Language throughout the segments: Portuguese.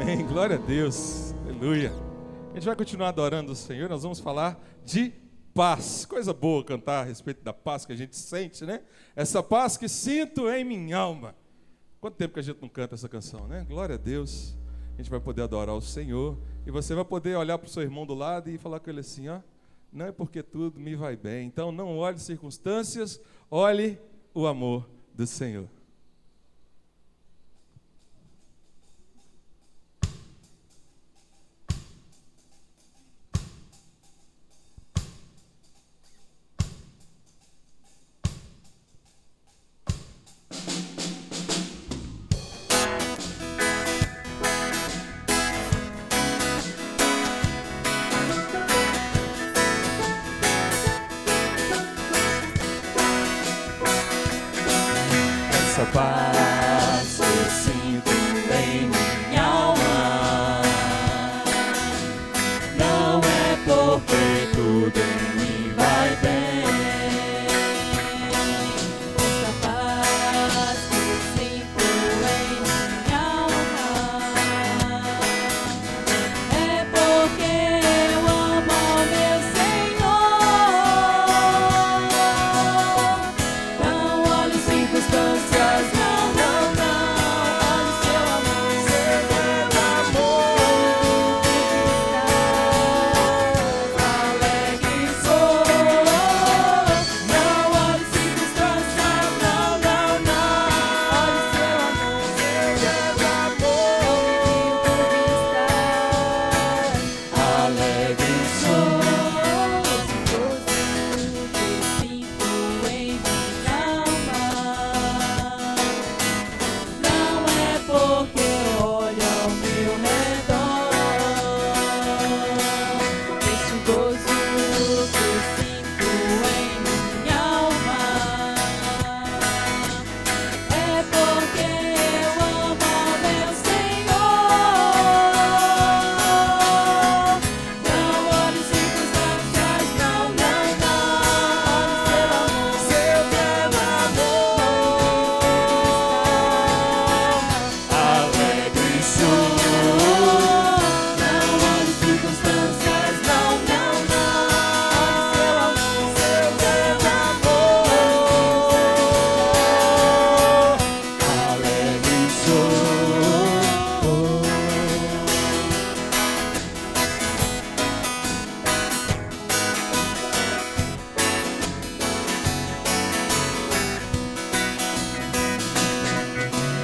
Amém, glória a Deus, aleluia. A gente vai continuar adorando o Senhor, nós vamos falar de paz. Coisa boa cantar a respeito da paz que a gente sente, né? Essa paz que sinto em minha alma. Quanto tempo que a gente não canta essa canção, né? Glória a Deus. A gente vai poder adorar o Senhor e você vai poder olhar para o seu irmão do lado e falar com ele assim, ó, não é porque tudo me vai bem. Então não olhe circunstâncias, olhe o amor do Senhor. Essa paz que eu sinto em minha alma não é porque tudo em mim vai bem. Essa paz que eu sinto em minha alma é porque eu amo meu Senhor. Não olho circunstâncias, não, não, não. Olho seu amor, seu amor. Alegre sou. Não olho circunstâncias, não, não, não. Olho seu amor, seu amor. Alegre sou. Esse gozo que sinto em minha alma não é porque olho ao meu redor. Esse gozo que sinto em minha alma é porque eu amo meu Senhor. Não olho circunstâncias, não, não, não. Olho seu amor, Alegre sou. não olho circunstâncias, não, não, não. Olho seu amor, Alegre sou.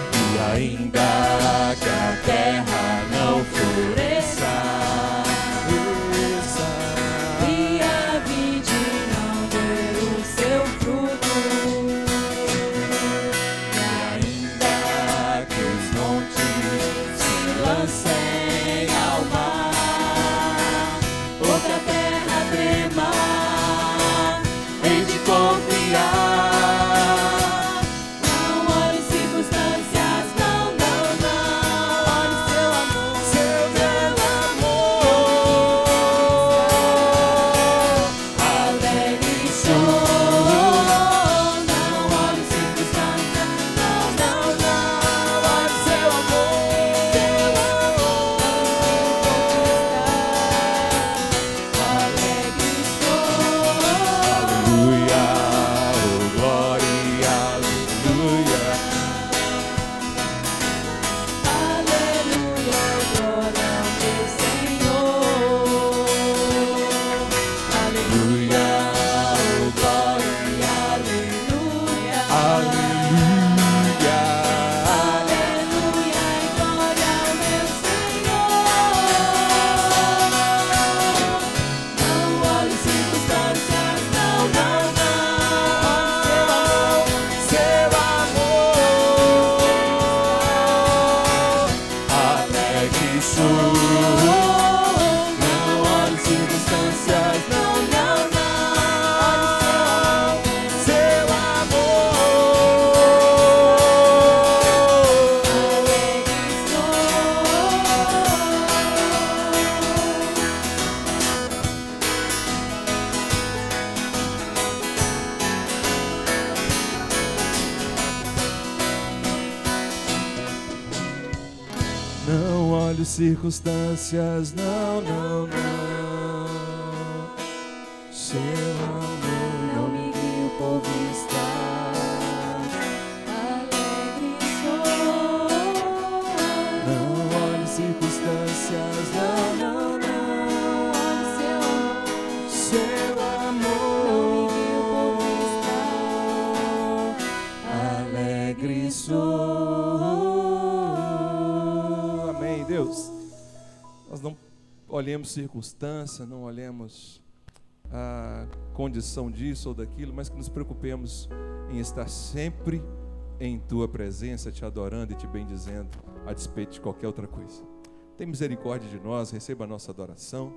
E ainda que a terra não floresça, e a vide não dê o seu fruto, e ainda que os montes se lancem ao mar, outra terra trema, hei de confiar. Não olhe circunstâncias, não, não, não. Olhe seu amor, seu amor. Alegre sou. Não olhe circunstâncias, não, não, não. Olhe seu amor, alegre sou. aleluia, oh glória, aleluia. Aleluia, glória ao meu Senhor. Aleluia, oh glória, aleluia. Aleluia. Aleluia, glória ao meu Senhor. Não olhe circunstâncias, não, não, não. Olhe seu amor, Alegre sou. não olhe circunstâncias, não, não, não. Olhe seu amor, alegre sou. Não olho circunstâncias, não, não, não. Seu amor Não me guio por vista. Alegre sou. não olho circunstâncias, não, não, não. Seu amor, alegre sou. Amém, Deus. Nós não olhemos circunstância, não olhemos a condição disso ou daquilo, mas que nos preocupemos em estar sempre em Tua presença, Te adorando e Te bendizendo, a despeito de qualquer outra coisa. Tem misericórdia de nós, receba a nossa adoração.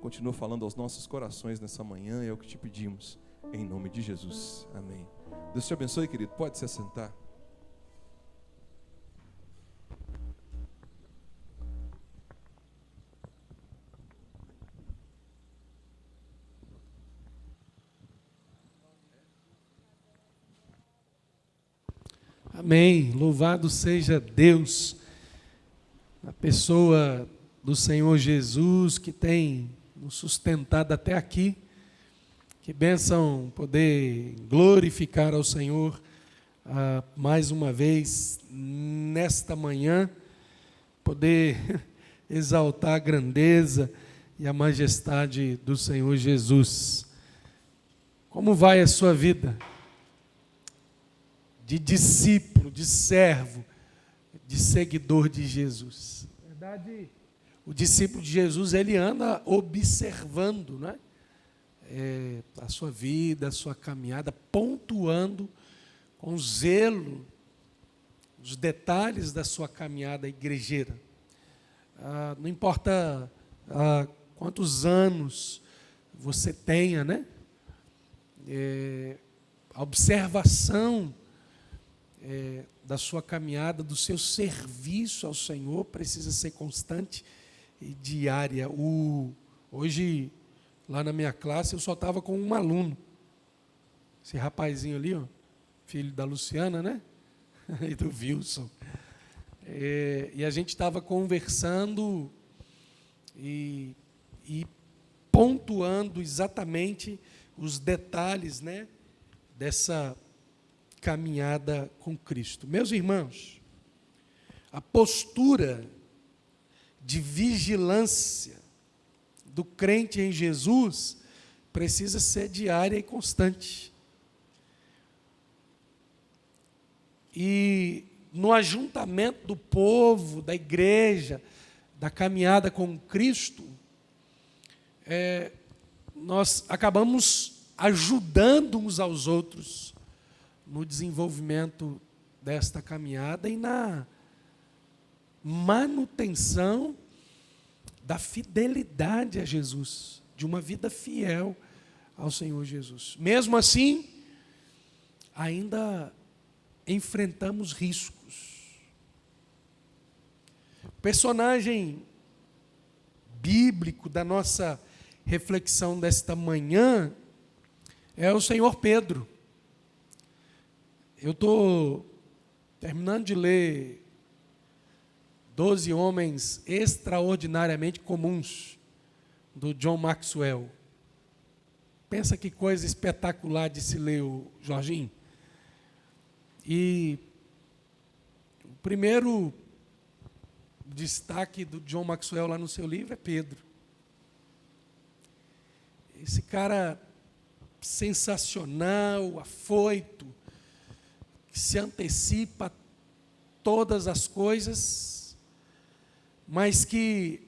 Continua falando aos nossos corações nessa manhã, é o que te pedimos, em nome de Jesus. Amém. Deus te abençoe, querido. Pode se assentar. Amém. Louvado seja Deus, a pessoa do Senhor Jesus, que tem nos sustentado até aqui. Que bênção poder glorificar ao Senhor mais uma vez nesta manhã, poder exaltar a grandeza e a majestade do Senhor Jesus. Como vai a sua vida? De discípulo, de servo, de seguidor de Jesus. Na verdade, o discípulo de Jesus, ele anda observando, né? A sua vida, a sua caminhada, pontuando com zelo os detalhes da sua caminhada igrejeira. Não importa quantos anos você tenha, né? A observação da sua caminhada, do seu serviço ao Senhor precisa ser constante e diária. Hoje, lá na minha classe, eu só estava com um aluno. Esse rapazinho ali, ó, filho da Luciana, né? E do Wilson. E a gente estava conversando e pontuando exatamente os detalhes, né, dessa caminhada com Cristo. Meus irmãos, a postura de vigilância do crente em Jesus precisa ser diária e constante. E no ajuntamento do povo, da igreja, da caminhada com Cristo, nós acabamos ajudando uns aos outros no desenvolvimento desta caminhada e na manutenção da fidelidade a Jesus, de uma vida fiel ao Senhor Jesus. Mesmo assim, ainda enfrentamos riscos. O personagem bíblico da nossa reflexão desta manhã é o Senhor Pedro. Eu estou terminando de ler 12 Homens Extraordinariamente Comuns, do John Maxwell. Pensa que coisa espetacular de se ler, o Jorginho. E o primeiro destaque do John Maxwell lá no seu livro é Pedro. Esse cara sensacional, afoito, que se antecipa a todas as coisas, mas que,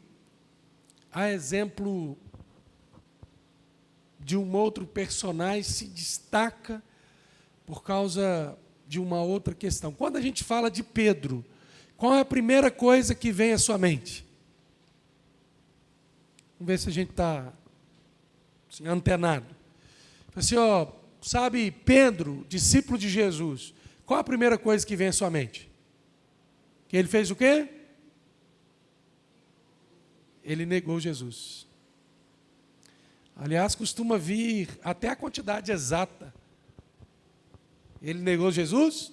a exemplo de um outro personagem, se destaca por causa de uma outra questão. Quando a gente fala de Pedro, qual é a primeira coisa que vem à sua mente? Vamos ver se a gente está assim, antenado. Assim, ó, sabe, Pedro, discípulo de Jesus, qual a primeira coisa que vem à sua mente? Que ele fez o quê? Ele negou Jesus. Aliás, costuma vir até a quantidade exata. Ele negou Jesus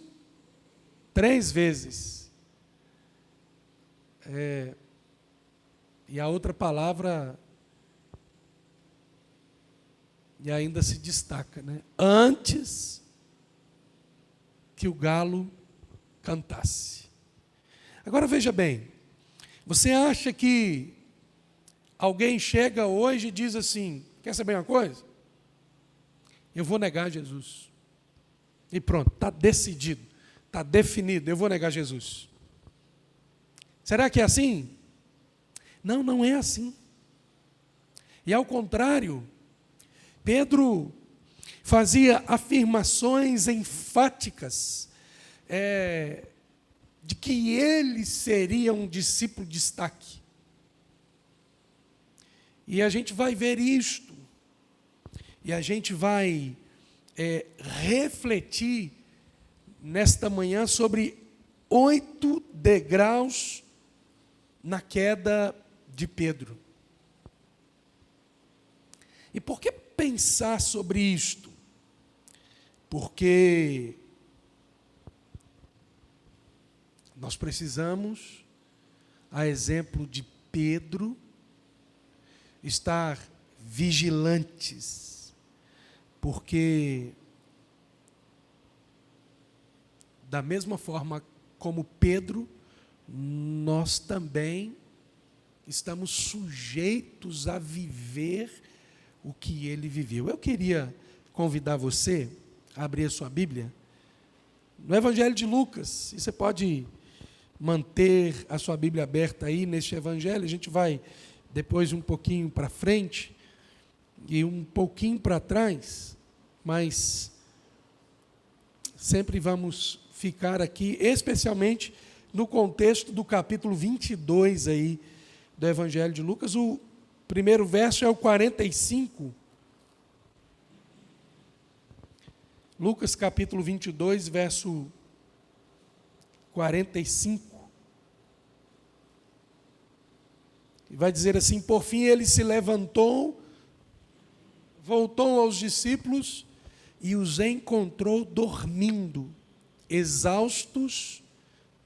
3 vezes. E a outra palavra, e ainda se destaca, né? Antes que o galo cantasse. Agora veja bem, você acha que alguém chega hoje e diz assim: quer saber uma coisa? Eu vou negar Jesus. E pronto, está decidido, está definido, eu vou negar Jesus. Será que é assim? Não, não é assim. E ao contrário, Pedro fazia afirmações enfáticas de que ele seria um discípulo de destaque. E a gente vai ver isto, e a gente vai refletir nesta manhã sobre 8 degraus na queda de Pedro. E por que pensar sobre isto? Porque nós precisamos, a exemplo de Pedro, estar vigilantes, porque da mesma forma como Pedro, nós também estamos sujeitos a viver o que ele viveu. Eu queria convidar você a abrir a sua Bíblia no Evangelho de Lucas. E você pode manter a sua Bíblia aberta aí neste Evangelho. A gente vai depois um pouquinho para frente e um pouquinho para trás, mas sempre vamos ficar aqui, especialmente no contexto do capítulo 22 aí do Evangelho de Lucas. O primeiro verso é o 45. Lucas capítulo 22, verso 45. E vai dizer assim: por fim ele se levantou, voltou aos discípulos e os encontrou dormindo, exaustos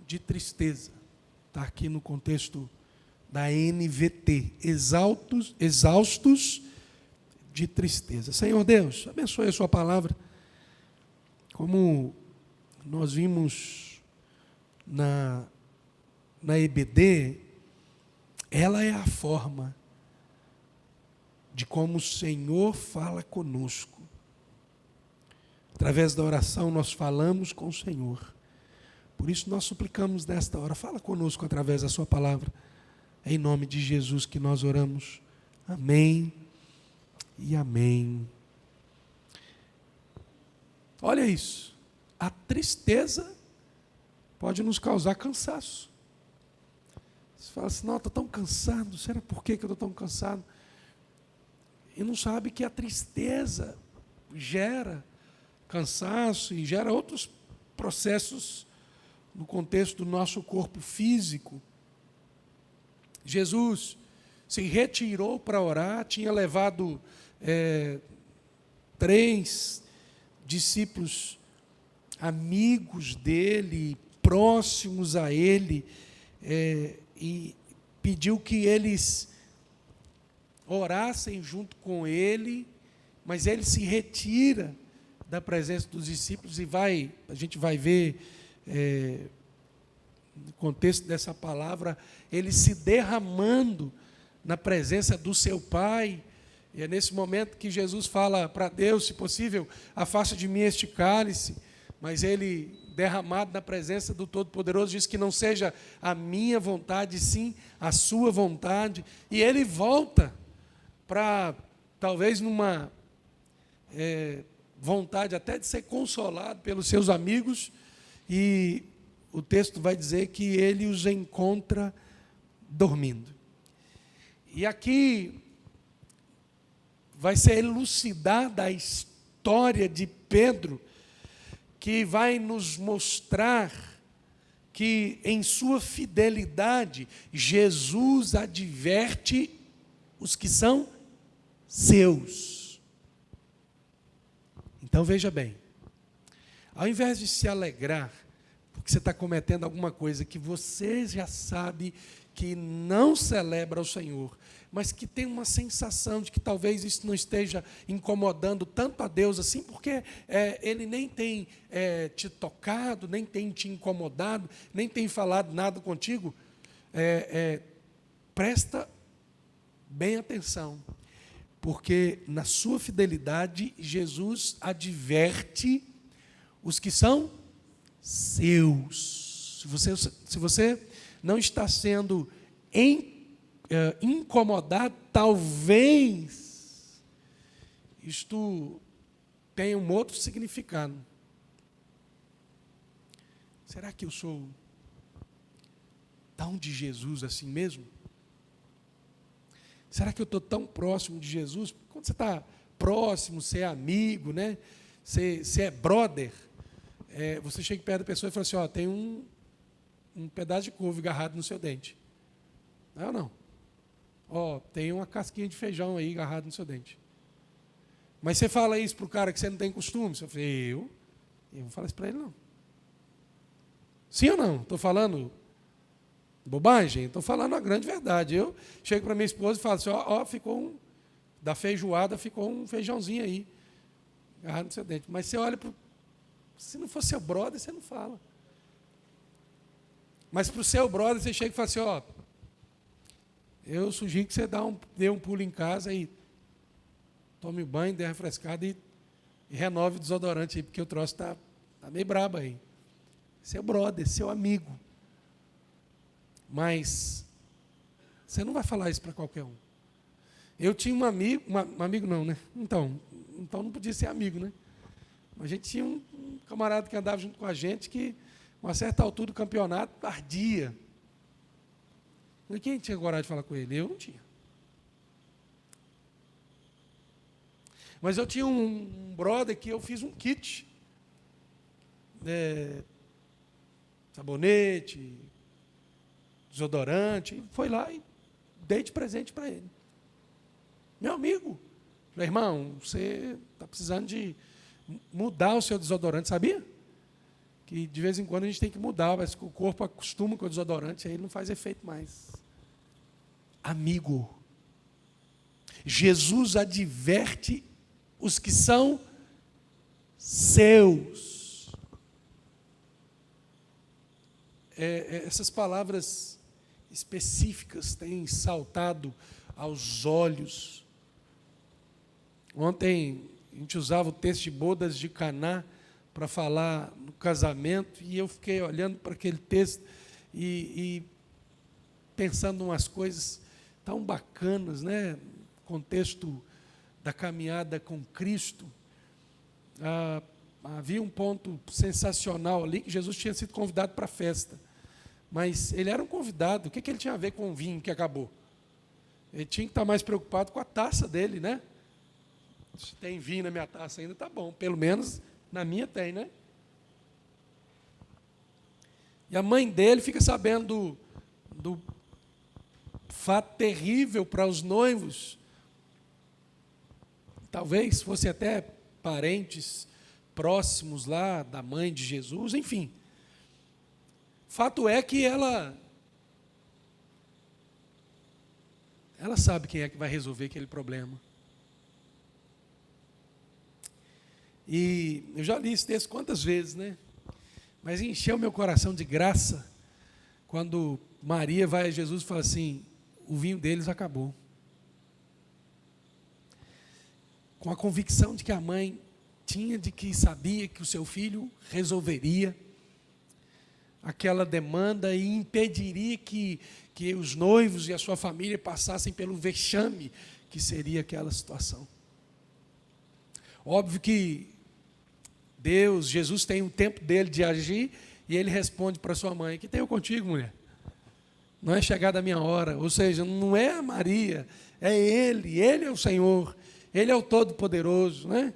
de tristeza. Está aqui no contexto da NVT, exaustos de tristeza. Senhor Deus, abençoe a sua palavra. Como nós vimos na EBD, ela é a forma de como o Senhor fala conosco. Através da oração nós falamos com o Senhor. Por isso nós suplicamos nesta hora, fala conosco através da sua palavra. É em nome de Jesus que nós oramos. Amém e amém. Olha isso. A tristeza pode nos causar cansaço. Você fala assim: não, estou tão cansado. Será por que eu estou tão cansado? E não sabe que a tristeza gera cansaço e gera outros processos no contexto do nosso corpo físico. Jesus se retirou para orar, tinha levado 3 discípulos amigos dele, próximos a ele, e pediu que eles orassem junto com ele, mas ele se retira da presença dos discípulos e a gente vai ver, no contexto dessa palavra, ele se derramando na presença do seu Pai. E é nesse momento que Jesus fala para Deus: se possível, afasta de mim este cálice. Mas ele, derramado na presença do Todo-Poderoso, diz que não seja a minha vontade, sim a sua vontade. E ele volta para, talvez numa vontade até de ser consolado pelos seus amigos, e o texto vai dizer que ele os encontra dormindo. E aqui vai ser elucidada a história de Pedro, que vai nos mostrar que em sua fidelidade Jesus adverte os que são seus. Então veja bem, ao invés de se alegrar porque você está cometendo alguma coisa que você já sabe que não celebra o Senhor, mas que tem uma sensação de que talvez isso não esteja incomodando tanto a Deus assim, porque Ele nem tem te tocado, nem tem te incomodado, nem tem falado nada contigo, presta bem atenção, porque na sua fidelidade, Jesus adverte os que são seus. Se você não está sendo incomodado, talvez isto tenha um outro significado. Será que eu sou tão de Jesus assim mesmo? Será que eu estou tão próximo de Jesus? Quando você está próximo, você é amigo, né? Você é brother, você chega perto da pessoa e fala assim, ó, tem um pedaço de couve agarrado no seu dente. Não, não. Ó, tem uma casquinha de feijão aí agarrado no seu dente. Mas você fala isso para o cara que você não tem costume? Você fala, eu não falo isso para ele, não. Sim ou não? Estou falando bobagem? Estou falando a grande verdade. Eu chego para minha esposa e falo assim, ó, ficou da feijoada, ficou um feijãozinho aí, agarrado no seu dente. Mas você olha para... Se não for seu brother, você não fala. Mas para o seu brother, você chega e fala assim, ó, eu sugiro que você dê um pulo em casa e tome banho, dê uma refrescada e renove o desodorante aí, porque o troço está meio brabo aí. Seu brother, seu amigo. Mas você não vai falar isso para qualquer um. Eu tinha um amigo, um amigo não, né? Então não podia ser amigo, né? Mas a gente tinha um camarada que andava junto com a gente que, a uma certa altura do campeonato, ardia. E quem tinha coragem de falar com ele? Eu não tinha. Mas eu tinha um brother que eu fiz um kit. Sabonete, desodorante. Foi lá e dei de presente para ele. Meu amigo. Falei, irmão, você está precisando de mudar o seu desodorante, sabia? Que de vez em quando a gente tem que mudar, mas o corpo acostuma com o desodorante, aí ele não faz efeito mais. Amigo. Jesus adverte os que são seus. Essas palavras específicas têm saltado aos olhos. Ontem a gente usava o texto de bodas de Caná para falar no casamento, e eu fiquei olhando para aquele texto e pensando em umas coisas tão bacanas, né? Contexto da caminhada com Cristo. Havia um ponto sensacional ali, que Jesus tinha sido convidado para a festa, mas ele era um convidado. O que ele tinha a ver com o vinho que acabou? Ele tinha que estar mais preocupado com a taça dele, né? Se tem vinho na minha taça ainda, tá bom. Pelo menos na minha tem, né? E a mãe dele fica sabendo do fato terrível para os noivos. Talvez fosse até parentes próximos lá da mãe de Jesus, enfim. Fato é que ela sabe quem é que vai resolver aquele problema. E eu já li esse texto quantas vezes, né? Mas encheu meu coração de graça quando Maria vai a Jesus e fala assim, o vinho deles acabou. Com a convicção de que a mãe tinha, de que sabia que o seu filho resolveria aquela demanda e impediria que os noivos e a sua família passassem pelo vexame que seria aquela situação. Óbvio que Jesus tem um tempo dele de agir, e ele responde para sua mãe, que tenho contigo, mulher. Não é chegada a minha hora. Ou seja, não é a Maria, é ele é o Senhor, ele é o Todo-Poderoso, né?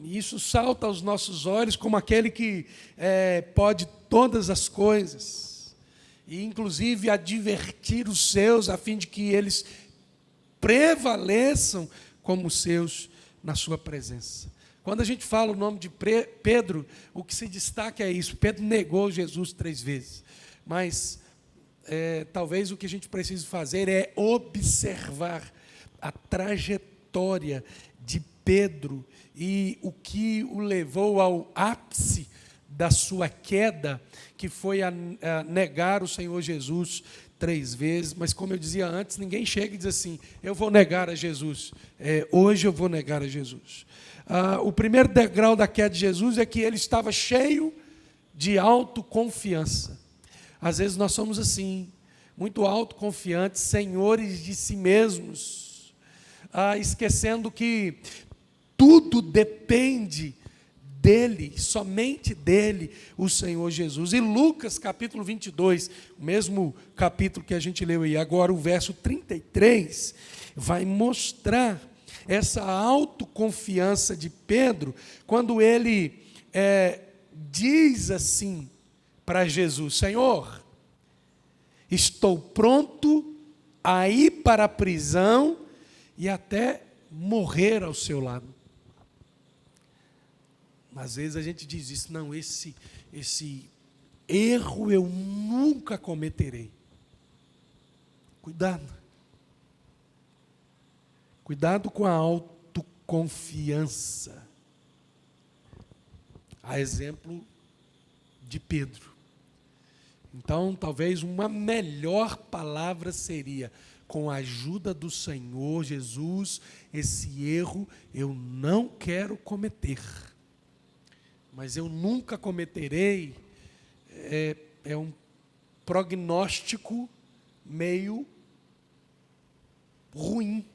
E isso salta aos nossos olhos como aquele que pode todas as coisas, e inclusive advertir os seus, a fim de que eles prevaleçam como seus na sua presença. Quando a gente fala o nome de Pedro, o que se destaca é isso. Pedro negou Jesus 3 vezes. Mas talvez o que a gente precisa fazer é observar a trajetória de Pedro e o que o levou ao ápice da sua queda, que foi a negar o Senhor Jesus 3 vezes. Mas, como eu dizia antes, ninguém chega e diz assim: eu vou negar a Jesus, hoje eu vou negar a Jesus. O primeiro degrau da queda de Jesus é que ele estava cheio de autoconfiança. Às vezes nós somos assim, muito autoconfiantes, senhores de si mesmos, esquecendo que tudo depende dele, somente dele, o Senhor Jesus. E Lucas capítulo 22, o mesmo capítulo que a gente leu aí agora, o verso 33, vai mostrar essa autoconfiança de Pedro, quando ele diz assim para Jesus: Senhor, estou pronto a ir para a prisão e até morrer ao seu lado. Às vezes a gente diz isso: não, esse erro eu nunca cometerei. Cuidado. Cuidado com a autoconfiança. A exemplo de Pedro. Então, talvez uma melhor palavra seria: com a ajuda do Senhor Jesus, esse erro eu não quero cometer. Mas eu nunca cometerei, é um prognóstico meio ruim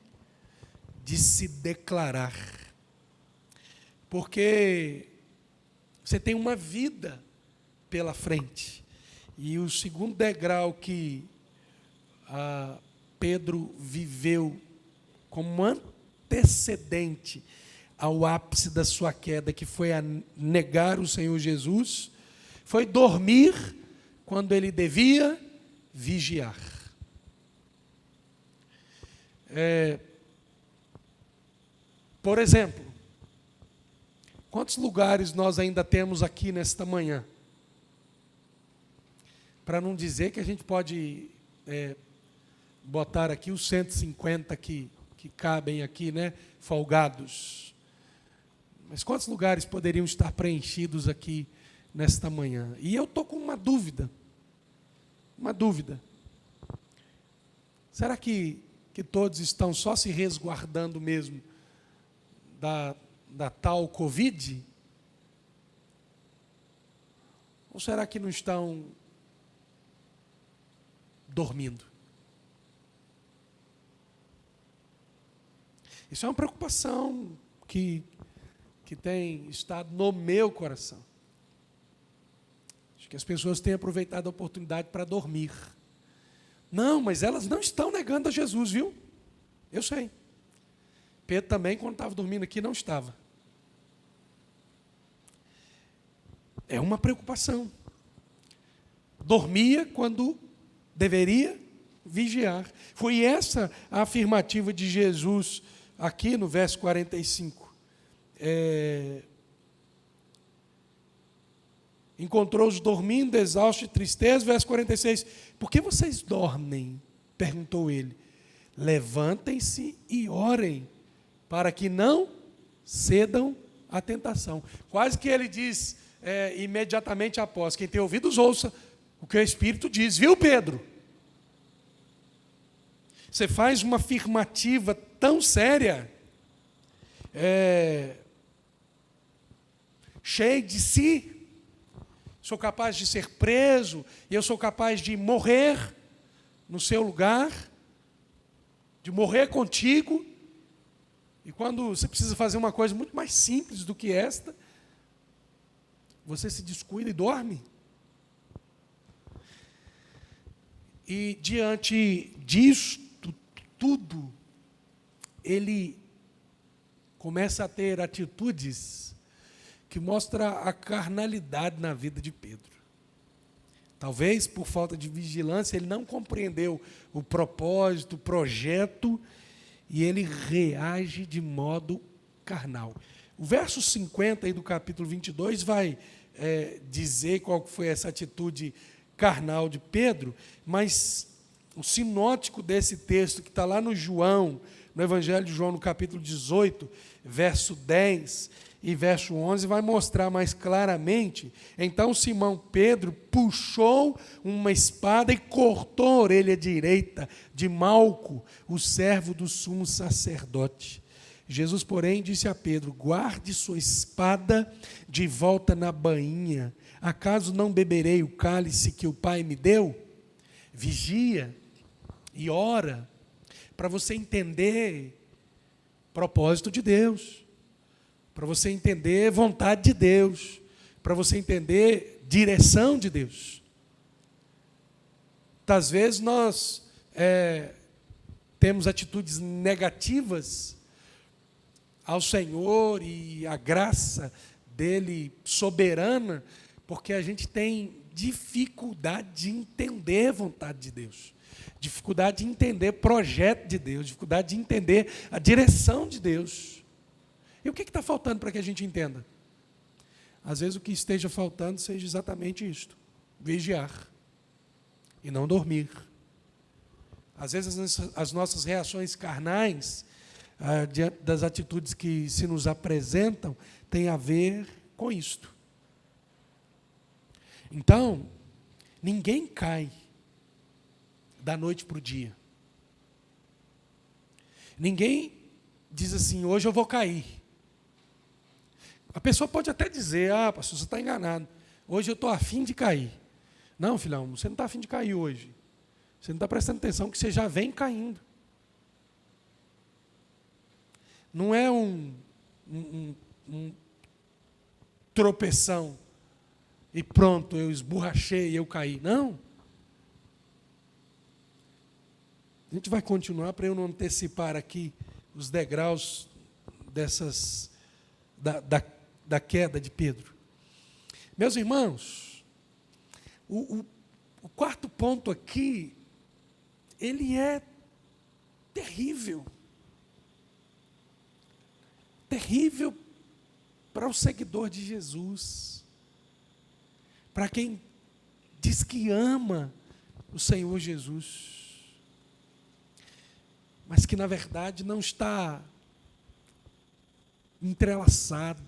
de se declarar. Porque você tem uma vida pela frente. E o segundo degrau que Pedro viveu como antecedente ao ápice da sua queda, que foi a negar o Senhor Jesus, foi dormir quando ele devia vigiar. Por exemplo, quantos lugares nós ainda temos aqui nesta manhã? Para não dizer que a gente pode botar aqui os 150 que cabem aqui, né, folgados. Mas quantos lugares poderiam estar preenchidos aqui nesta manhã? E eu estou com uma dúvida. Será que todos estão só se resguardando mesmo da tal Covid? Ou será que não estão dormindo? Isso é uma preocupação que tem estado no meu coração. Acho que as pessoas têm aproveitado a oportunidade para dormir. Não, mas elas não estão negando a Jesus, viu? Eu sei. Pedro também, quando estava dormindo aqui, não estava. É uma preocupação. Dormia quando deveria vigiar. Foi essa a afirmativa de Jesus aqui no verso 45. Encontrou-os dormindo, exaustos de tristeza. Verso 46. Por que vocês dormem? Perguntou ele. Levantem-se e orem, para que não cedam à tentação. Quase que ele diz imediatamente após: quem tem ouvidos ouça o que o Espírito diz. Viu, Pedro? Você faz uma afirmativa tão séria, cheio de si. Sou capaz de ser preso e eu sou capaz de morrer no seu lugar, de morrer contigo. E quando você precisa fazer uma coisa muito mais simples do que esta, você se descuida e dorme. E diante disto tudo, ele começa a ter atitudes que mostram a carnalidade na vida de Pedro. Talvez por falta de vigilância, ele não compreendeu o propósito, o projeto, e ele reage de modo carnal. O verso 50 aí do capítulo 22 vai dizer qual foi essa atitude carnal de Pedro, mas o sinótico desse texto, que está lá no João, no Evangelho de João, no capítulo 18, verso 10 e verso 11, vai mostrar mais claramente. Então Simão Pedro puxou uma espada e cortou a orelha direita de Malco, o servo do sumo sacerdote. Jesus, porém, disse a Pedro: guarde sua espada de volta na bainha. Acaso não beberei o cálice que o Pai me deu? Vigia e ora, para você entender propósito de Deus, para você entender vontade de Deus, para você entender direção de Deus. Às vezes nós temos atitudes negativas ao Senhor e a graça dele soberana, porque a gente tem dificuldade de entender a vontade de Deus, dificuldade de entender o projeto de Deus, dificuldade de entender a direção de Deus. E o que está faltando para que a gente entenda? Às vezes o que esteja faltando seja exatamente isto: vigiar e não dormir. Às vezes as nossas reações carnais, diante das atitudes que se nos apresentam, têm a ver com isto. Então, ninguém cai da noite para o dia. Ninguém diz assim: hoje eu vou cair. A pessoa pode até dizer: pastor, você está enganado, hoje eu estou afim de cair. Não, filhão, você não está afim de cair hoje. Você não está prestando atenção que você já vem caindo. Não é um tropeção e pronto, eu esborrachei e eu caí. Não. A gente vai continuar para eu não antecipar aqui os degraus da queda de Pedro. Meus irmãos, o quarto ponto aqui, ele é terrível. Terrível para o seguidor de Jesus, para quem diz que ama o Senhor Jesus, mas que na verdade não está entrelaçado,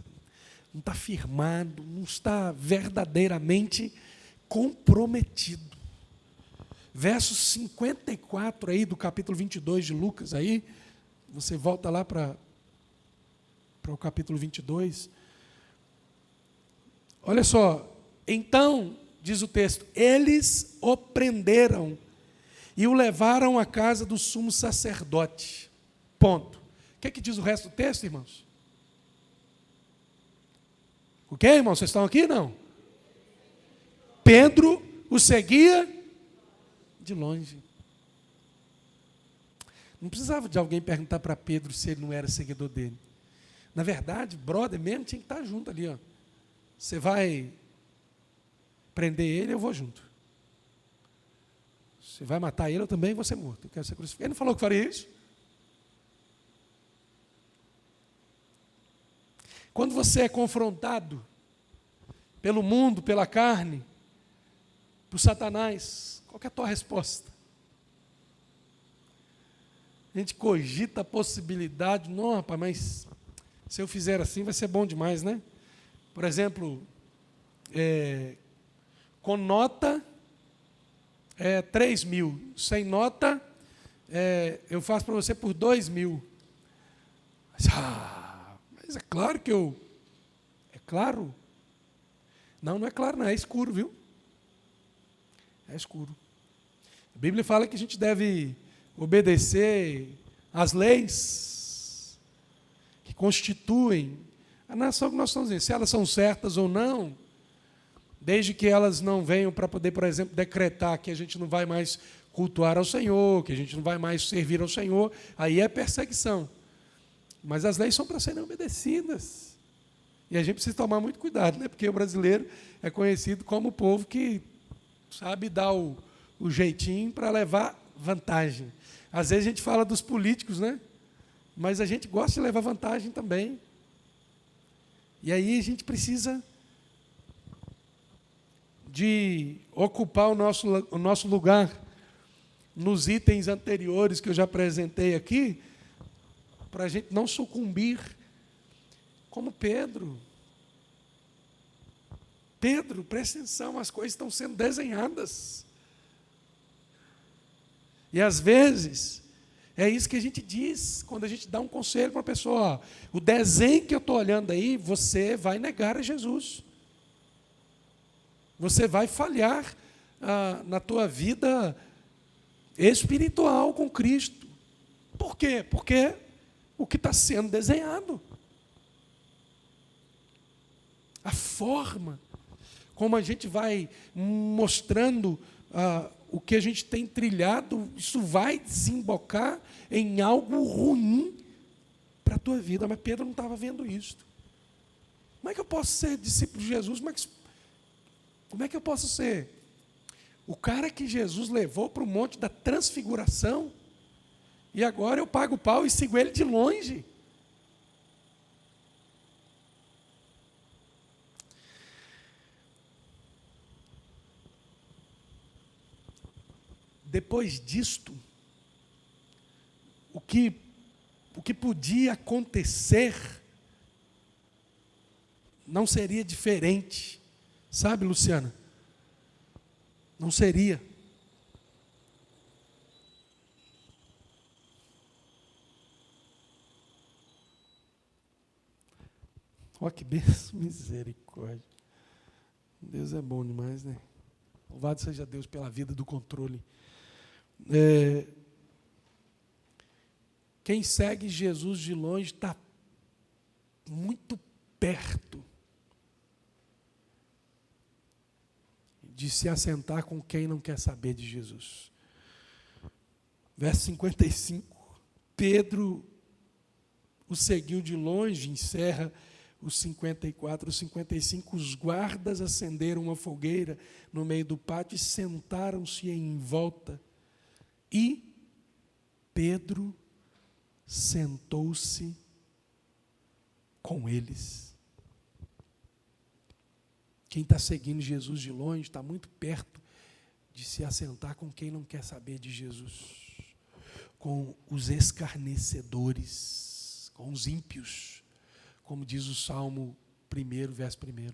não está firmado, não está verdadeiramente comprometido. Verso 54 aí do capítulo 22 de Lucas, aí, você volta lá para o capítulo 22. Olha só, então, diz o texto, eles o prenderam e o levaram à casa do sumo sacerdote. Ponto. O que diz o resto do texto, irmãos? O que, irmãos? Vocês estão aqui? Não? Pedro o seguia de longe. Não precisava de alguém perguntar para Pedro se ele não era seguidor dele. Na verdade, brother mesmo tinha que estar junto ali. Ó. Você vai prender ele, eu vou junto. Você vai matar ele, eu também vou ser morto. Eu quero ser crucificado. Ele não falou que faria isso? Quando você é confrontado pelo mundo, pela carne, por Satanás, qual que é a tua resposta? A gente cogita a possibilidade, não, rapaz, mas se eu fizer assim vai ser bom demais, né? Por exemplo, com nota 3.000, sem nota eu faço para você por 2.000. Mas é claro que é claro? Não é claro, não, é escuro, viu? É escuro. A Bíblia fala que a gente deve obedecer às leis que constituem a nação que nós estamos vivendo, se elas são certas ou não, desde que elas não venham para poder, por exemplo, decretar que a gente não vai mais cultuar ao Senhor, que a gente não vai mais servir ao Senhor, aí é perseguição. Mas as leis são para serem obedecidas. E a gente precisa tomar muito cuidado, né? Porque o brasileiro é conhecido como o povo que sabe dar o jeitinho para levar vantagem. Às vezes a gente fala dos políticos, né? Mas a gente gosta de levar vantagem também. E aí a gente precisa de ocupar o nosso lugar nos itens anteriores que eu já apresentei aqui, para a gente não sucumbir como Pedro. Pedro, presta atenção, as coisas estão sendo desenhadas. E às vezes, é isso que a gente diz quando a gente dá um conselho para uma pessoa. Ó, o desenho que eu estou olhando aí, você vai negar a Jesus. Você vai falhar na tua vida espiritual com Cristo. Por quê? Porque o que está sendo desenhado, a forma como a gente vai mostrando o que a gente tem trilhado, isso vai desembocar em algo ruim para a tua vida. Mas Pedro não estava vendo isso. Como é que eu posso ser discípulo de Jesus? Como é que eu posso ser o cara que Jesus levou para o monte da transfiguração e agora eu pago o pau e sigo ele de longe? Depois disto, o que podia acontecer não seria diferente. Sabe, Luciana? Não seria. Olha que bênção, misericórdia. Deus é bom demais, né? Louvado seja Deus pela vida do controle. Quem segue Jesus de longe está muito perto de se assentar com quem não quer saber de Jesus. Verso 55, Pedro o seguiu de longe, encerra os 54, os 55, os guardas acenderam uma fogueira no meio do pátio e sentaram-se em volta. E Pedro sentou-se com eles. Quem está seguindo Jesus de longe está muito perto de se assentar com quem não quer saber de Jesus, com os escarnecedores, com os ímpios, como diz o Salmo 1, verso 1.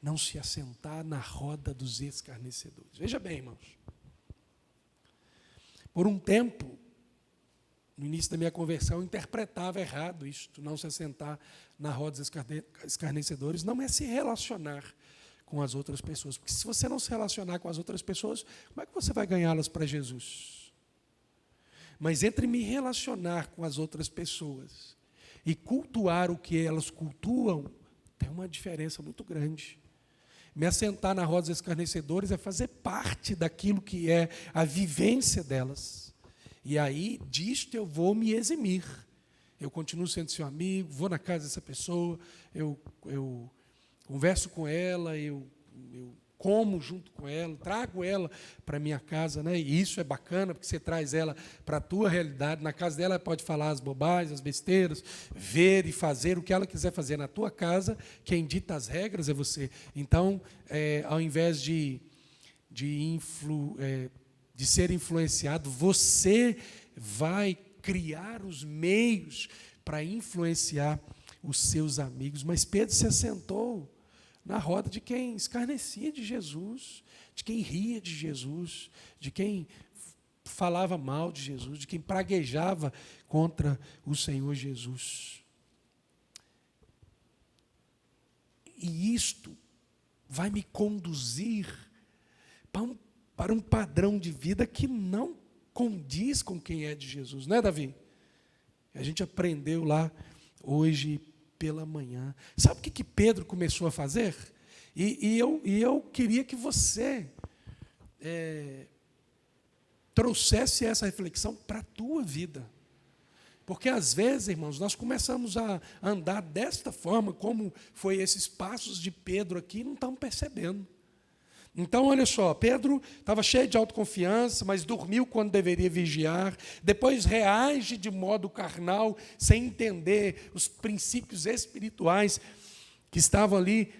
Não se assentar na roda dos escarnecedores. Veja bem, irmãos. Por um tempo, no início da minha conversão, eu interpretava errado isto, não se assentar na roda dos escarnecedores, não é se relacionar com as outras pessoas. Porque se você não se relacionar com as outras pessoas, como é que você vai ganhá-las para Jesus? Mas entre me relacionar com as outras pessoas e cultuar o que elas cultuam, tem uma diferença muito grande. Me assentar na roda dos escarnecedores é fazer parte daquilo que é a vivência delas. E aí, disto eu vou me eximir. Eu continuo sendo seu amigo, vou na casa dessa pessoa, eu converso com ela, eu como junto com ela, trago ela para a minha casa, né? E isso é bacana, porque você traz ela para a tua realidade. Na casa dela, ela pode falar as bobagens, as besteiras, ver e fazer o que ela quiser fazer. Na tua casa, quem dita as regras é você. Então, ao invés de ser influenciado, você vai criar os meios para influenciar os seus amigos. Mas Pedro se assentou na roda de quem escarnecia de Jesus, de quem ria de Jesus, de quem falava mal de Jesus, de quem praguejava contra o Senhor Jesus. E isto vai me conduzir para um padrão de vida que não condiz com quem é de Jesus, não é, Davi? A gente aprendeu lá hoje pela manhã. Sabe o que Pedro começou a fazer? E eu queria que você trouxesse essa reflexão para a tua vida. Porque às vezes, irmãos, nós começamos a andar desta forma, como foi esses passos de Pedro aqui, e não estamos percebendo. Então, olha só, Pedro estava cheio de autoconfiança, mas dormiu quando deveria vigiar, depois reage de modo carnal, sem entender os princípios espirituais que estavam ali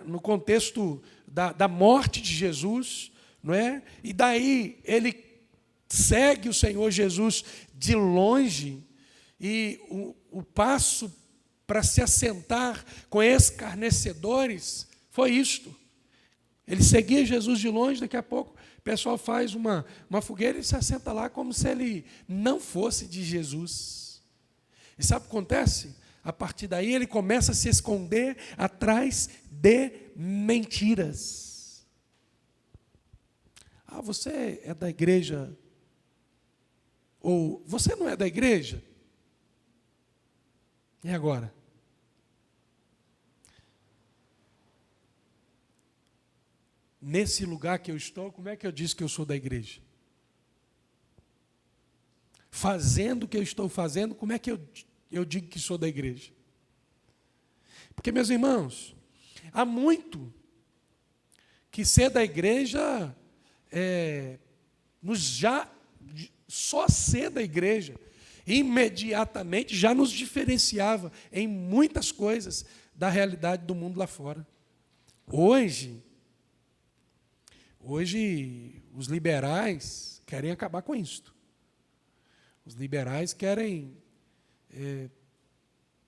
no contexto da morte de Jesus, não é? E daí ele segue o Senhor Jesus de longe, e o passo para se assentar com escarnecedores foi isto. Ele seguia Jesus de longe, daqui a pouco o pessoal faz uma fogueira e se assenta lá como se ele não fosse de Jesus. E sabe o que acontece? A partir daí ele começa a se esconder atrás de mentiras. Ah, você é da igreja? Ou você não é da igreja? E agora? Nesse lugar que eu estou, como é que eu disse que eu sou da igreja? Fazendo o que eu estou fazendo, como é que eu digo que sou da igreja? Porque, meus irmãos, há muito que ser da igreja só ser da igreja imediatamente já nos diferenciava em muitas coisas da realidade do mundo lá fora. Hoje os liberais querem acabar com isso. Os liberais querem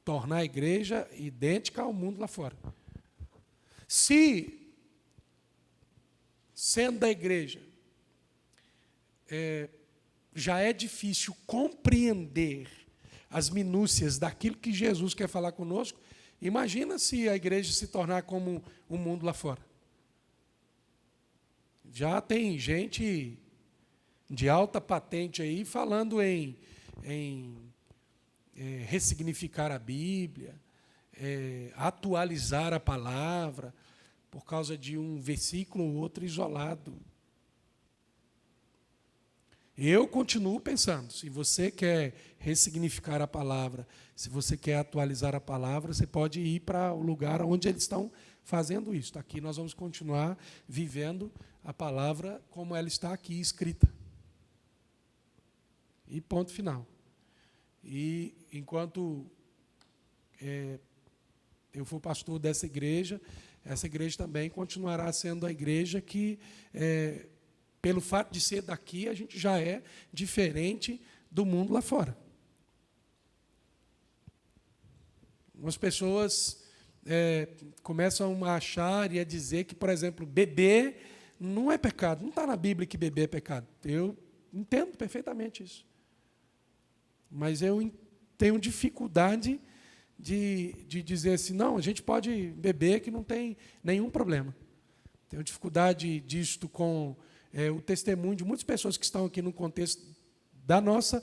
tornar a igreja idêntica ao mundo lá fora. Se, sendo da igreja, já é difícil compreender as minúcias daquilo que Jesus quer falar conosco, imagina se a igreja se tornar como o mundo lá fora. Já tem gente de alta patente aí falando em ressignificar a Bíblia, atualizar a palavra, por causa de um versículo ou outro isolado. Eu continuo pensando, se você quer ressignificar a palavra, se você quer atualizar a palavra, você pode ir para o lugar onde eles estão fazendo isso. Aqui nós vamos continuar vivendo a palavra como ela está aqui escrita. E ponto final. E enquanto eu for pastor dessa igreja, essa igreja também continuará sendo a igreja que, pelo fato de ser daqui, a gente já é diferente do mundo lá fora. Umas pessoas começam a achar e a dizer que, por exemplo, beber não é pecado. Não está na Bíblia que beber é pecado. Eu entendo perfeitamente isso. Mas eu tenho dificuldade de dizer assim, não, a gente pode beber que não tem nenhum problema. Tenho dificuldade disto com o testemunho de muitas pessoas que estão aqui no contexto da nossa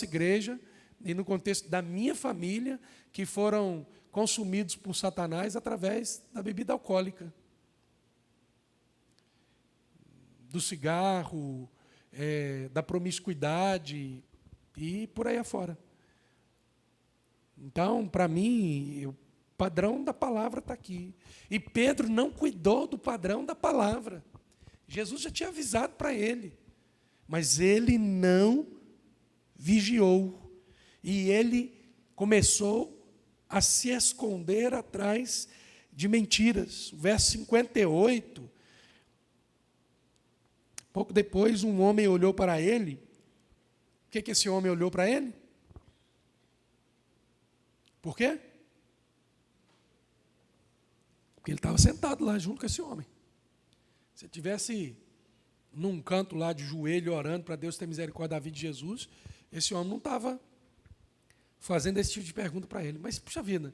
igreja e no contexto da minha família, que foram consumidos por Satanás através da bebida alcoólica. Do cigarro, da promiscuidade e por aí afora. Então, para mim, o padrão da palavra está aqui. E Pedro não cuidou do padrão da palavra. Jesus já tinha avisado para ele, mas ele não vigiou. E ele começou a se esconder atrás de mentiras. O verso 58, pouco depois, um homem olhou para ele. O que esse homem olhou para ele? Por quê? Porque ele estava sentado lá junto com esse homem. Se ele estivesse num canto lá de joelho orando para Deus ter misericórdia da vida de Jesus, esse homem não estava fazendo esse tipo de pergunta para ele. Mas, puxa vida,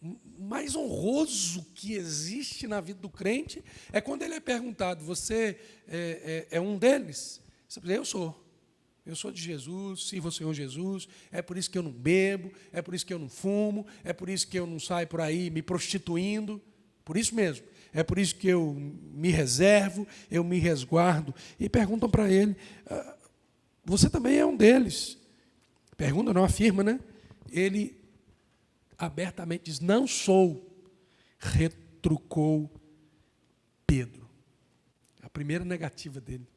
o mais honroso que existe na vida do crente é quando ele é perguntado, você é um deles? Você diz, eu sou de Jesus, sirvo ao Senhor Jesus, é por isso que eu não bebo, é por isso que eu não fumo, é por isso que eu não saio por aí me prostituindo, por isso mesmo, é por isso que eu me reservo, eu me resguardo. E perguntam para ele, você também é um deles? Pergunta, não afirma, né? Ele abertamente diz, não sou, retrucou Pedro. A primeira negativa dele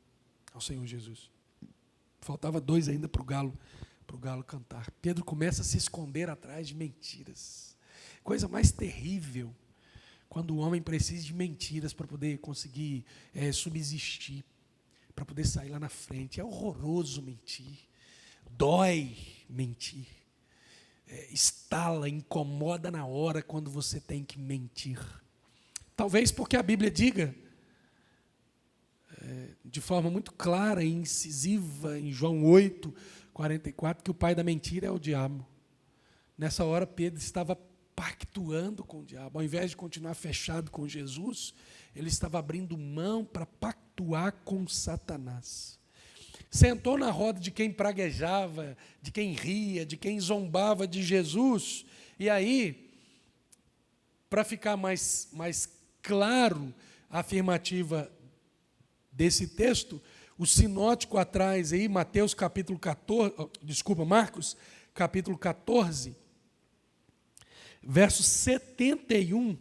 ao Senhor Jesus. Faltava 2 ainda para o galo cantar. Pedro começa a se esconder atrás de mentiras. Coisa mais terrível. quando o homem precisa de mentiras para poder conseguir subsistir, para poder sair lá na frente. É horroroso mentir, dói mentir, estala, incomoda na hora quando você tem que mentir. Talvez porque a Bíblia diga, de forma muito clara e incisiva, em João 8:44, que o pai da mentira é o diabo. Nessa hora, Pedro estava pactuando com o diabo. Ao invés de continuar fechado com Jesus, ele estava abrindo mão para pactuar com Satanás. Sentou na roda de quem praguejava, de quem ria, de quem zombava de Jesus. E aí, para ficar mais claro a afirmativa desse texto, o sinótico atrás aí, Marcos capítulo 14, verso 71,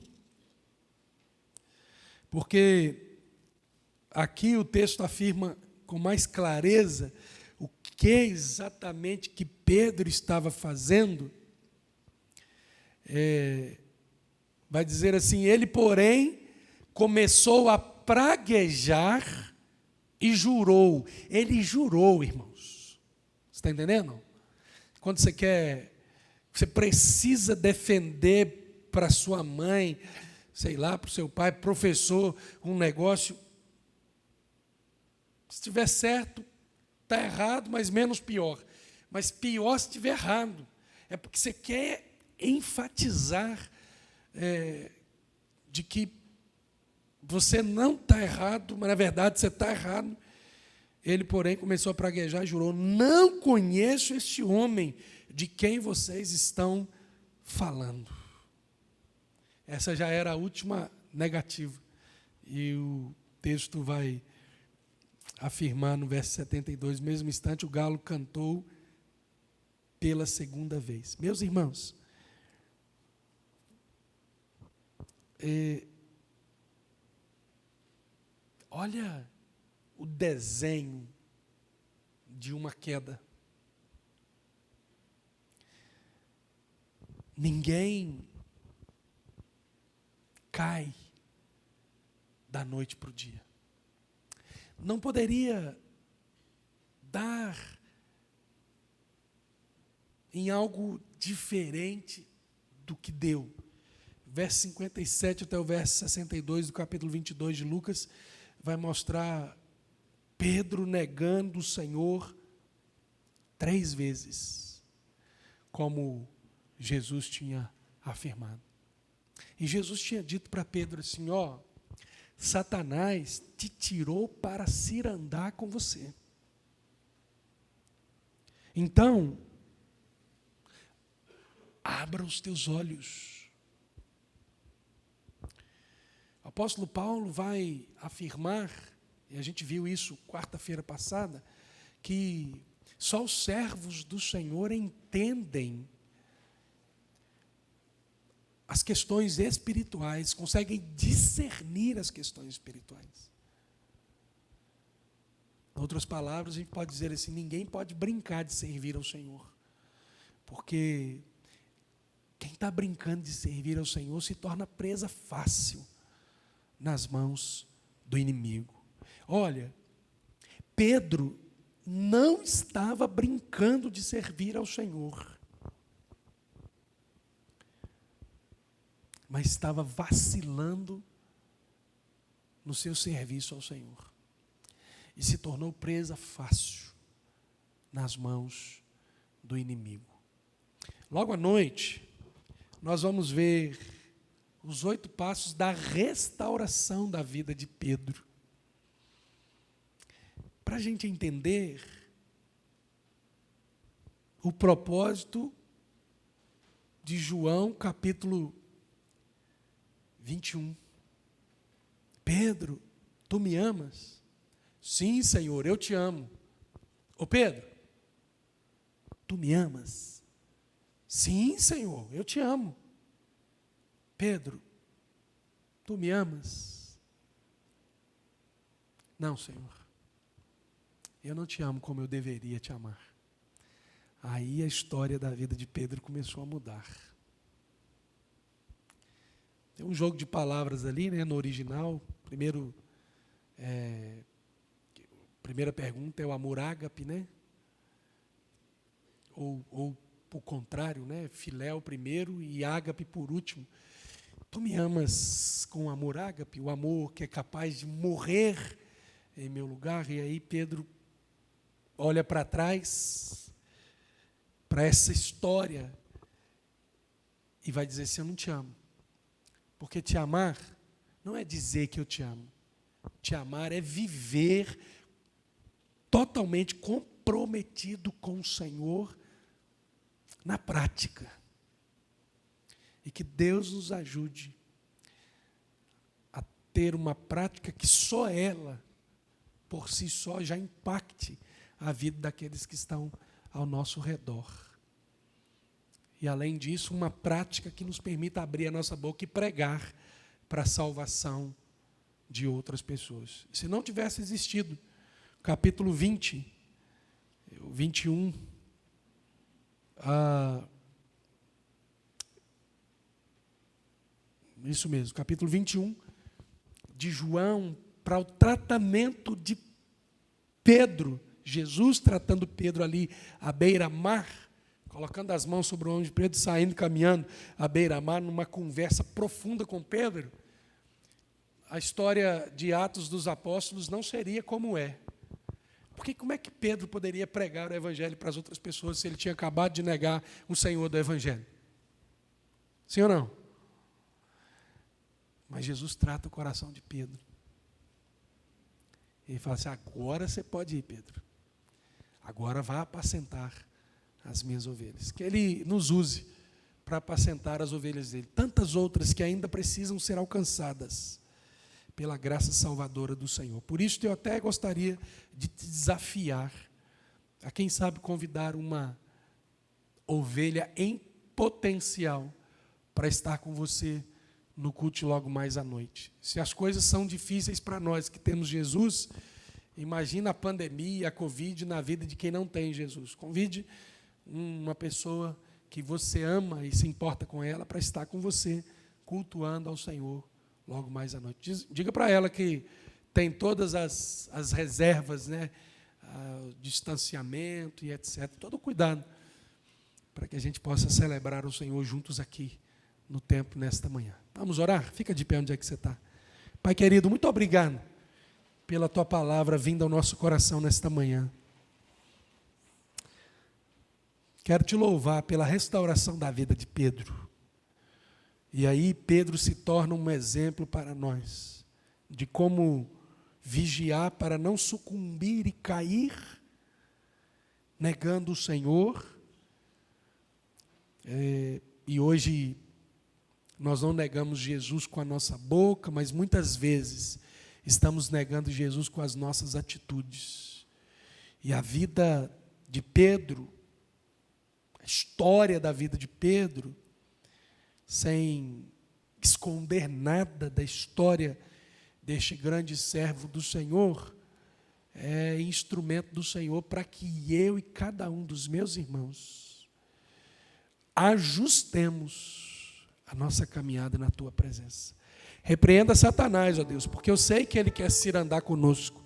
porque aqui o texto afirma com mais clareza o que exatamente que Pedro estava fazendo. Vai dizer assim: ele, porém, começou a praguejar e jurou. Ele jurou, irmãos. Você está entendendo? Quando você precisa defender para sua mãe, sei lá, para o seu pai, professor, um negócio. Se estiver certo, está errado, mas menos pior. Mas pior se estiver errado. É porque você quer enfatizar de que você não está errado, mas na verdade você está errado. Ele, porém, começou a praguejar e jurou: não conheço este homem de quem vocês estão falando. Essa já era a última negativa. E o texto vai afirmar no verso 72, no mesmo instante o galo cantou pela segunda vez. Meus irmãos, olha o desenho de uma queda. Ninguém cai da noite para o dia. Não poderia dar em algo diferente do que deu. Verso 57 até o verso 62 do capítulo 22 de Lucas vai mostrar Pedro negando o Senhor 3 vezes, como Jesus tinha afirmado. E Jesus tinha dito para Pedro assim: ó, Satanás te tirou para cirandar com você. Então, abra os teus olhos. O apóstolo Paulo vai afirmar, e a gente viu isso quarta-feira passada, que só os servos do Senhor entendem as questões espirituais, conseguem discernir as questões espirituais. Em outras palavras, a gente pode dizer assim: ninguém pode brincar de servir ao Senhor, porque quem está brincando de servir ao Senhor se torna presa fácil nas mãos do inimigo. Olha, Pedro não estava brincando de servir ao Senhor, mas estava vacilando no seu serviço ao Senhor. E se tornou presa fácil nas mãos do inimigo. Logo à noite, nós vamos ver os 8 passos da restauração da vida de Pedro. Para a gente entender o propósito de João, capítulo 21. Pedro, tu me amas? Sim, Senhor, eu te amo. Ô Pedro, tu me amas? Sim, Senhor, eu te amo. Pedro, tu me amas? Não, Senhor, eu não te amo como eu deveria te amar. Aí a história da vida de Pedro começou a mudar. Tem um jogo de palavras ali, né, no original. Primeira pergunta é o amor ágape, né? Ou o contrário, né? Filéu primeiro e ágape por último. Tu me amas com amor ágape, o amor que é capaz de morrer em meu lugar. E aí Pedro olha para trás, para essa história, e vai dizer assim: eu não te amo. Porque te amar não é dizer que eu te amo. Te amar é viver totalmente comprometido com o Senhor na prática. E que Deus nos ajude a ter uma prática que só ela, por si só, já impacte a vida daqueles que estão ao nosso redor. E, além disso, uma prática que nos permita abrir a nossa boca e pregar para a salvação de outras pessoas. Se não tivesse existido capítulo 20, 21, isso mesmo, capítulo 21 de João, para o tratamento de Pedro, Jesus tratando Pedro ali à beira-mar, colocando as mãos sobre o ombro de Pedro, saindo, caminhando à beira-mar, numa conversa profunda com Pedro, a história de Atos dos Apóstolos não seria como é. Porque como é que Pedro poderia pregar o Evangelho para as outras pessoas se ele tinha acabado de negar o Senhor do Evangelho? Sim ou não? Mas Jesus trata o coração de Pedro. Ele fala assim: agora você pode ir, Pedro. Agora vá apacentar as minhas ovelhas. Que Ele nos use para apacentar as ovelhas dele. Tantas outras que ainda precisam ser alcançadas pela graça salvadora do Senhor. Por isso eu até gostaria de te desafiar a, quem sabe, convidar uma ovelha em potencial para estar com você no culto logo mais à noite. Se as coisas são difíceis para nós que temos Jesus, imagina a pandemia, a Covid na vida de quem não tem Jesus. Convide uma pessoa que você ama e se importa com ela para estar com você, cultuando ao Senhor logo mais à noite. Diga para ela que tem todas as reservas, né? O distanciamento e etc. Todo cuidado para que a gente possa celebrar o Senhor juntos aqui no templo nesta manhã. Vamos orar? Fica de pé onde é que você está. Pai querido, muito obrigado pela Tua palavra vinda ao nosso coração nesta manhã. Quero Te louvar pela restauração da vida de Pedro. E aí Pedro se torna um exemplo para nós de como vigiar para não sucumbir e cair negando o Senhor. E hoje nós não negamos Jesus com a nossa boca, mas muitas vezes estamos negando Jesus com as nossas atitudes. E a vida de Pedro, a história da vida de Pedro, sem esconder nada da história deste grande servo do Senhor, é instrumento do Senhor para que eu e cada um dos meus irmãos ajustemos a nossa caminhada na Tua presença. Repreenda Satanás, ó Deus, porque eu sei que ele quer se andar conosco,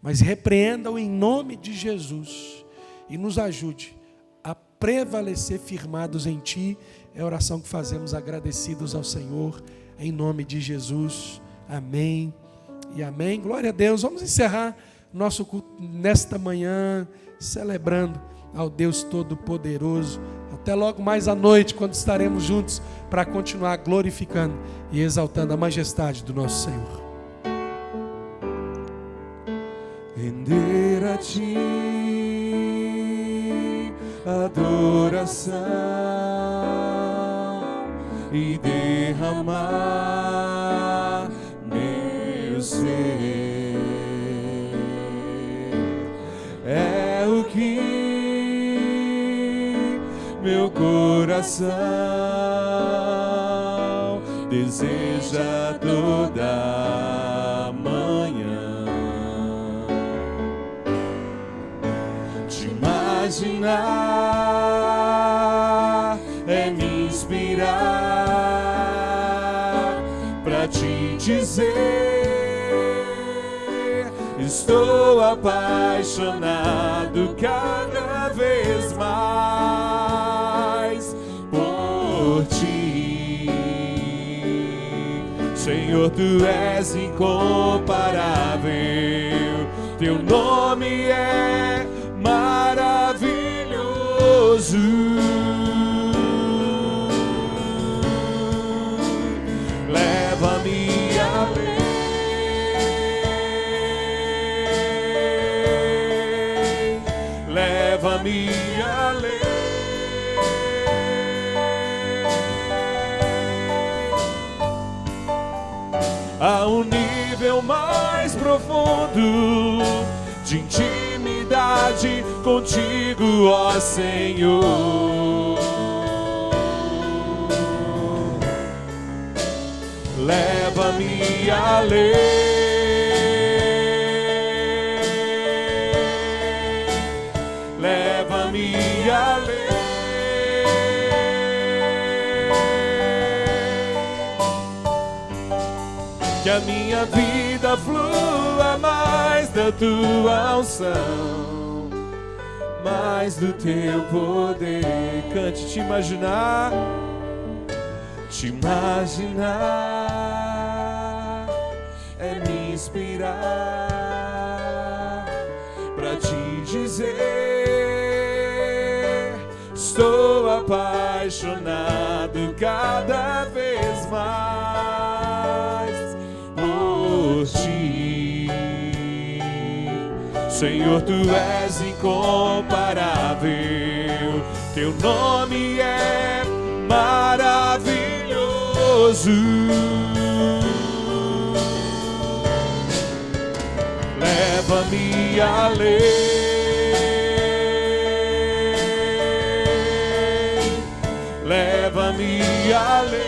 mas repreenda-o em nome de Jesus e nos ajude a prevalecer firmados em Ti. É a oração que fazemos agradecidos ao Senhor, em nome de Jesus. Amém e amém. Glória a Deus. Vamos encerrar nosso culto nesta manhã, celebrando ao Deus Todo-Poderoso. Até logo mais à noite, quando estaremos juntos para continuar glorificando e exaltando a majestade do nosso Senhor. Render a Ti adoração e derramar meu ser é o que meu coração deseja toda manhã. Te imaginar é me inspirar dizer: estou apaixonado cada vez mais por ti. Senhor, tu és incomparável, teu nome é maravilhoso. Leva-me além, leva-me além, a um nível mais profundo de intimidade contigo, ó Senhor. Leva-me além, leva-me além, que a minha vida flua mais da tua unção, mais do teu poder. Cante, te imaginar, te imaginar é me inspirar pra te dizer: estou apaixonado cada vez mais por ti. Senhor, tu és incomparável, teu nome é maravilhoso. Leva-me além, leva-me além,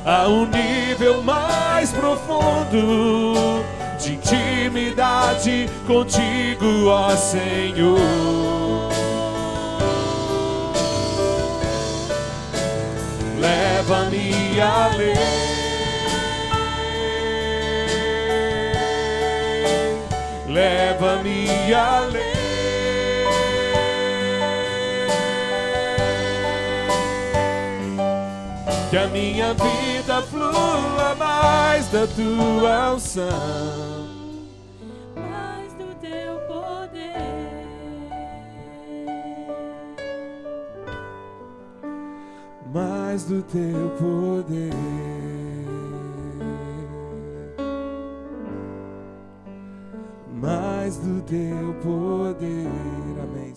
a um nível mais profundo de intimidade contigo, ó Senhor. Leva-me além, leva-me além, que a minha vida flua mais da tua unção, mais do teu poder, mais do teu poder, mais do teu poder. Amém.